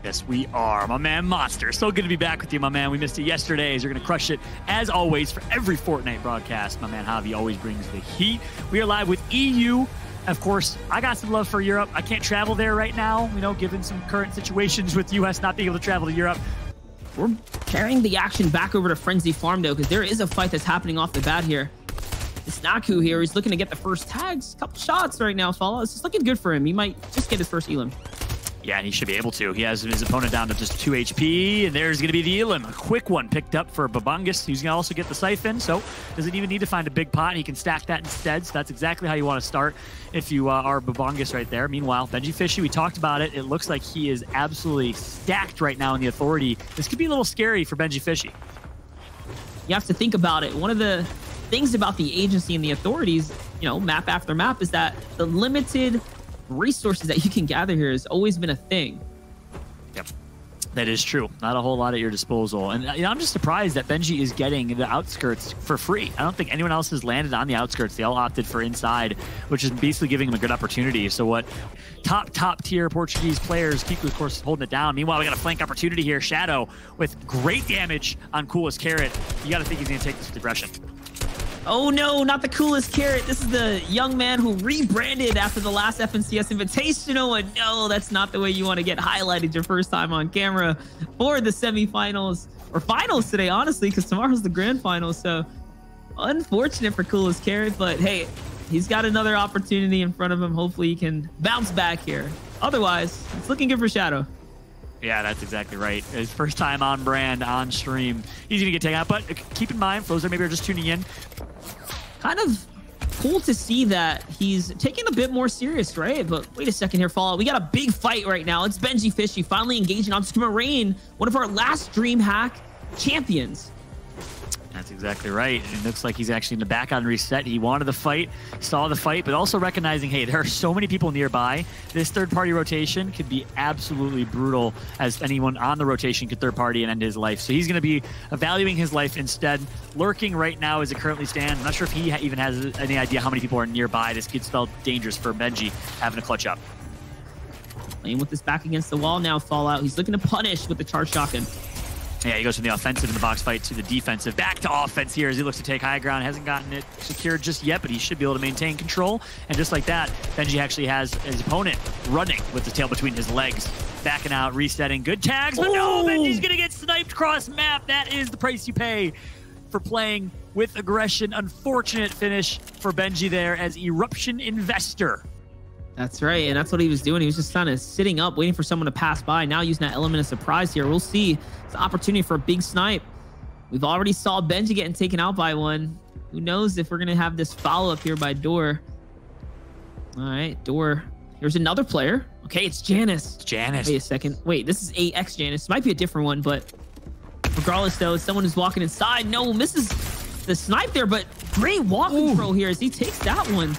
Yes, we are. My man, Monster. So good to be back with you, my man. We missed it yesterday, as you're going to crush it, as always, for every Fortnite broadcast. My man, Javi, always brings the heat. We are live with EU. Of course, I got some love for Europe. I can't travel there right now, you know, given some current situations with U.S. not being able to travel to Europe. We're carrying the action back over to Frenzy Farm, though, because there is a fight that's happening off the bat here. This Naku here, he's looking to get the first tags. Couple shots right now, Falloutt. It's looking good for him. He might just get his first elim. Yeah, and he should be able to. He has his opponent down to just 2 HP, and there's going to be the elim. A quick one picked up for Babungus. He's going to also get the Siphon, so doesn't even need to find a big pot. He can stack that instead, so that's exactly how you want to start if you are Babungus right there. Meanwhile, BenjiFishy, we talked about it. It looks like he is absolutely stacked right now in the Authority. This could be a little scary for BenjiFishy. You have to think about it. One of the things about the agency and the authorities, you know, map after map, is that the limited resources that you can gather here has always been a thing. Yep, that is true. Not a whole lot at your disposal. And you know, I'm just surprised that Benji is getting the outskirts for free. I don't think anyone else has landed on the outskirts. They all opted for inside, which is basically giving them a good opportunity. So what top tier Portuguese players, Kiku, of course, holding it down. Meanwhile, we got a flank opportunity here. Shadow with great damage on Coolest Carrot. You got to think he's going to take this with aggression. Oh no, not the Coolest Carrot. This is the young man who rebranded after the last FNCS Invitational. And no, that's not the way you want to get highlighted your first time on camera for the semifinals or finals today, honestly, because tomorrow's the grand final. So unfortunate for Coolest Carrot, but hey, he's got another opportunity in front of him. Hopefully he can bounce back here. Otherwise, it's looking good for Shadow. Yeah, that's exactly right. His first time on brand, on stream. He's going to get taken out, but keep in mind, for those that maybe are just tuning in, kind of cool to see that he's taking a bit more serious, right? But wait a second here, Fallout. We got a big fight right now. It's BenjiFishy finally engaging on Skimarain, one of our last DreamHack champions. That's exactly right. It looks like he's actually in the back on reset. He wanted the fight, saw the fight, but also recognizing, hey, there are so many people nearby. This third-party rotation could be absolutely brutal, as anyone on the rotation could third-party and end his life. So he's going to be evaluating his life instead. Lurking right now as it currently stands. I'm not sure if he even has any idea how many people are nearby. This could spell dangerous for Benji having to clutch up. Playing with his back against the wall now, Fallout. He's looking to punish with the charge shotgun. Yeah, he goes from the offensive in the box fight to the defensive. Back to offense here as he looks to take high ground. Hasn't gotten it secured just yet, but he should be able to maintain control. And just like that, Benji actually has his opponent running with the tail between his legs. Backing out, resetting. Good tags, but no, Benji's going to get sniped cross map. That is the price you pay for playing with aggression. Unfortunate finish for Benji there as Eruption Investor. That's right, and that's what he was doing. He was just kind of sitting up, waiting for someone to pass by. Now using that element of surprise here. We'll see. It's an opportunity for a big snipe. We've already saw Benji getting taken out by one. Who knows if we're going to have this follow-up here by Door. All right, Door. Here's another player. Okay, it's Janice. It's Janice. Wait a second. Wait, this is AX Janice. Might be a different one, but regardless, though, it's someone who's walking inside. No, misses the snipe there, but great walk control here as he takes that one.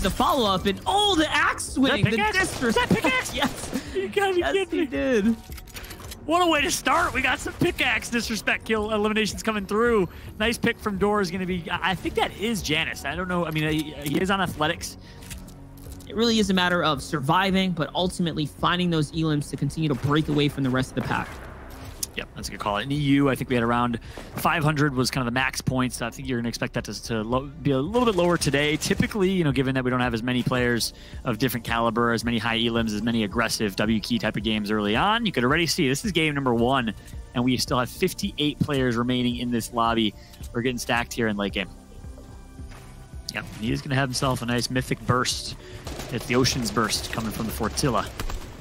The follow-up, and oh, the axe swing, the disrespect. Is that pickaxe? Yes. You gotta be kidding me. He did. What a way to start. We got some pickaxe disrespect kill eliminations coming through. Nice pick from Door is going to be, I think that is Janice. I don't know. I mean, he is on athletics. It really is a matter of surviving, but ultimately finding those elims to continue to break away from the rest of the pack. Yep, that's a good call. In EU, I think we had around 500 was kind of the max points. I think you're going to expect that to be a little bit lower today. Typically, you know, given that we don't have as many players of different caliber, as many high elims, as many aggressive W key type of games early on, you could already see this is game number 1, and we still have 58 players remaining in this lobby. We're getting stacked here in late game. Yep, he is going to have himself a nice mythic burst. It's the Ocean's Burst coming from the Fortilla.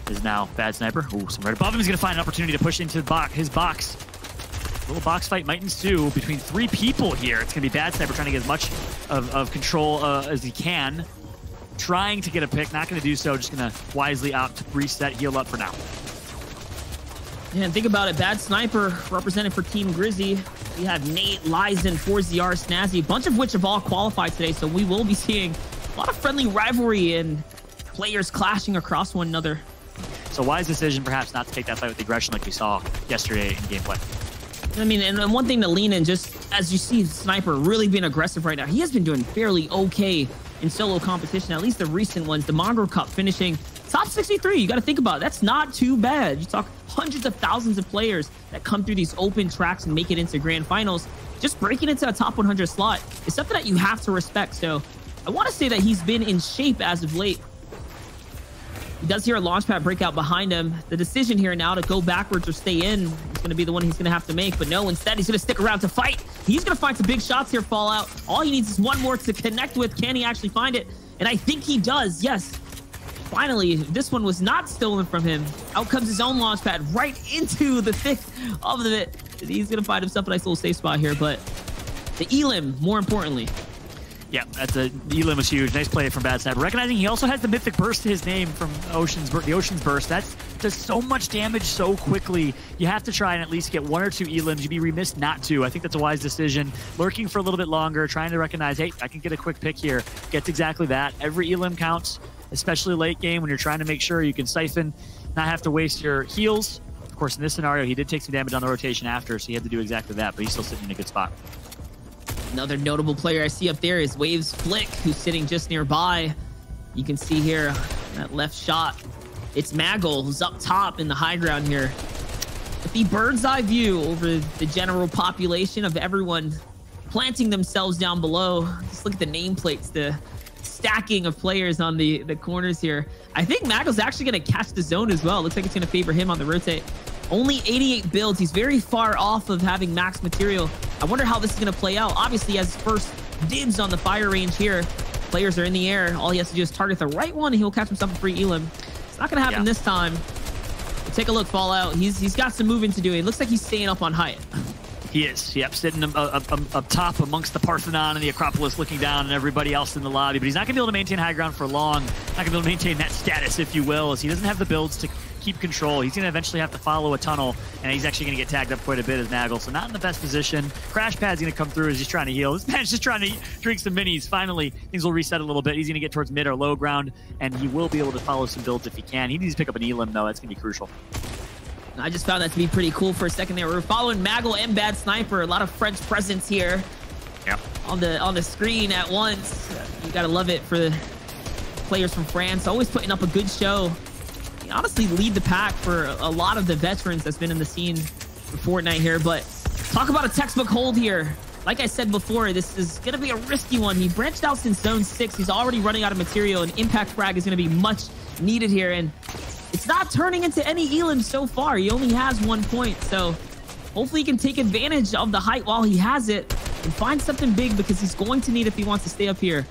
Is now Bad Sniper. Ooh, some right above him. He's going to find an opportunity to push into his box. A little box fight might ensue between 3 people here. It's going to be Bad Sniper trying to get as much of control as he can. Trying to get a pick. Not going to do so. Just going to wisely opt to reset, heal up for now. Yeah, and think about it. Bad Sniper represented for Team Grizzy. We have Nate, Lizen, 4ZR, Snazzy, a bunch of which have all qualified today. So we will be seeing a lot of friendly rivalry and players clashing across one another. So wise decision perhaps not to take that fight with the aggression like we saw yesterday in gameplay. I mean, and one thing to lean in, just as you see Sniper really being aggressive right now, he has been doing fairly okay in solo competition, at least the recent ones. The Mongrel Cup finishing Top 63, you got to think about it. That's not too bad. You talk hundreds of thousands of players that come through these open tracks and make it into grand finals. Just breaking into a top 100 slot is something that you have to respect. So I want to say that he's been in shape as of late. He does hear a launchpad breakout behind him. The decision here now to go backwards or stay in is going to be the one he's going to have to make. But no, instead, he's going to stick around to fight. He's going to find some big shots here, Fallout. All he needs is one more to connect with. Can he actually find it? And I think he does. Yes. Finally, this one was not stolen from him. Out comes his own launchpad right into the thick of it. He's going to find himself a nice little safe spot here. But the Elim, more importantly. Yeah, the Elim was huge. Nice play from Bad Sniper. Recognizing he also has the Mythic Burst to his name from the Ocean's Burst. That does so much damage so quickly. You have to try and at least get 1 or 2 Elims. You'd be remiss not to. I think that's a wise decision. Lurking for a little bit longer, trying to recognize, hey, I can get a quick pick here. Gets exactly that. Every Elim counts, especially late game when you're trying to make sure you can siphon, not have to waste your heals. Of course, in this scenario, he did take some damage on the rotation after, so he had to do exactly that, but he's still sitting in a good spot. Another notable player I see up there is Waves Flick, who's sitting just nearby. You can see here that left shot. It's Maggle, who's up top in the high ground here. With the bird's eye view over the general population of everyone planting themselves down below. Just look at the nameplates, the stacking of players on the corners here. I think Maggle's actually going to catch the zone as well. Looks like it's going to favor him on the rotate. Only 88 builds. He's very far off of having max material. I wonder how this is going to play out. Obviously, he has his first dibs on the fire range here. Players are in the air. All he has to do is target the right one, and he'll catch himself a free Elim. It's not going to happen this time. But take a look, Fallout. He's got some moving to do. It looks like he's staying up on height. He is, yep, sitting up top amongst the Parthenon and the Acropolis, looking down and everybody else in the lobby. But he's not going to be able to maintain high ground for long. Not going to be able to maintain that status, if you will, as he doesn't have the builds to keep control. He's going to eventually have to follow a tunnel, and he's actually going to get tagged up quite a bit as Maggle. So not in the best position. Crash Pad's going to come through as he's trying to heal. This man's just trying to drink some minis. Finally, things will reset a little bit. He's going to get towards mid or low ground, and he will be able to follow some builds if he can. He needs to pick up an Elim, though. That's going to be crucial. I just found that to be pretty cool for a second there. We're following Maggle and Bad Sniper. A lot of French presence here. Yep. On the screen at once. You gotta love it for the players from France. Always putting up a good show. They honestly lead the pack for a lot of the veterans that's been in the scene for Fortnite here. But talk about a textbook hold here. Like I said before, this is gonna be a risky one. He branched out since Zone 6. He's already running out of material, and impact frag is gonna be much needed here. And it's not turning into any Elim so far. He only has 1 point, so hopefully he can take advantage of the height while he has it and find something big, because he's going to need if he wants to stay up here.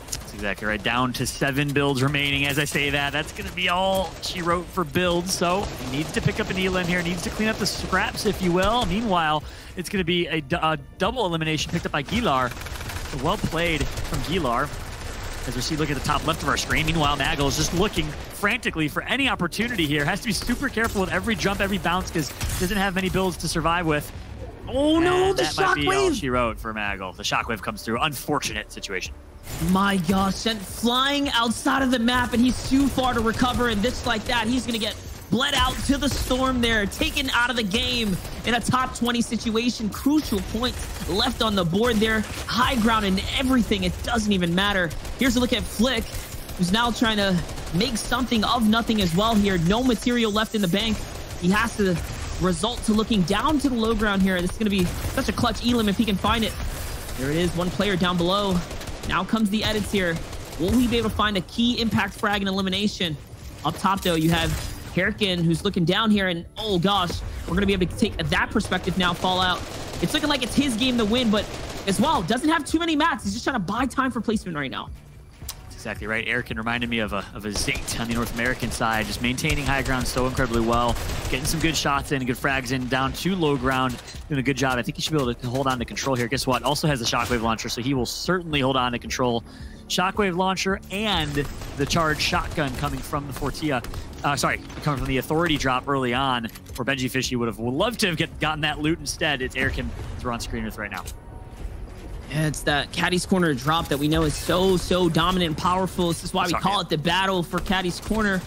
That's exactly right. Down to 7 builds remaining. As I say that, that's going to be all she wrote for builds, so he needs to pick up an Elim here, needs to clean up the scraps, if you will. Meanwhile, it's going to be a double elimination picked up by Gilar. So well played from Gilar. As we see, look at the top left of our screen. Meanwhile, Maggle is just looking frantically for any opportunity here. Has to be super careful with every jump, every bounce, because doesn't have many builds to survive with. Oh no, the shockwave! That might be all she wrote for Maggle. The shockwave comes through. Unfortunate situation. My gosh, sent flying outside of the map, and he's too far to recover. And this like that, he's gonna get bled out to the storm there, taken out of the game in a top 20 situation. Crucial points left on the board there. High ground and everything. It doesn't even matter. Here's a look at Flick, who's now trying to make something of nothing as well here. No material left in the bank. He has to result to looking down to the low ground here. This is going to be such a clutch Elim if he can find it. There it is, one player down below. Now comes the edits here. Will he be able to find a key impact frag and elimination? Up top, though, you have Herkin, who's looking down here, and oh gosh, we're going to be able to take that perspective now, Fallout. It's looking like it's his game to win, but as well, doesn't have too many mats. He's just trying to buy time for placement right now. That's exactly right. Herkin reminded me of a Zate on the North American side, just maintaining high ground so incredibly well, getting some good shots in, good frags in, down to low ground, doing a good job. I think he should be able to hold on to control here. Guess what? Also has a shockwave launcher, so he will certainly hold on to control. Shockwave launcher and the charged shotgun coming from the Fortia. Coming from the Authority drop early on, where Benji Fishy would have loved to have gotten that loot instead. It's Herkin we're on screen with right now. Yeah, it's that Caddy's Corner drop that we know is so dominant and powerful. This is why we call it the battle for Caddy's Corner.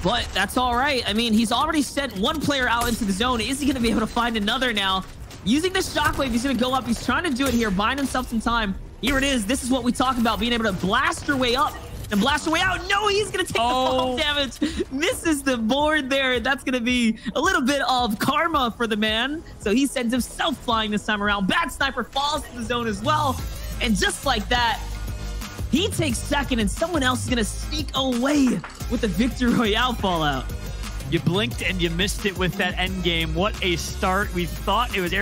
But that's all right. I mean, he's already sent one player out into the zone. Is he going to be able to find another now? Using the shockwave, he's going to go up. He's trying to do it here, buying himself some time. Here it is. This is what we talk about, being able to blast your way up And blast your way out. No, he's going to take the fall damage. Misses the board there. That's going to be a little bit of karma for the man. So he sends himself flying this time around. Bad Sniper falls to the zone as well. And just like that, he takes second, and someone else is going to sneak away with the Victory Royale Fallout. You blinked and you missed it with that end game. What a start. We thought it was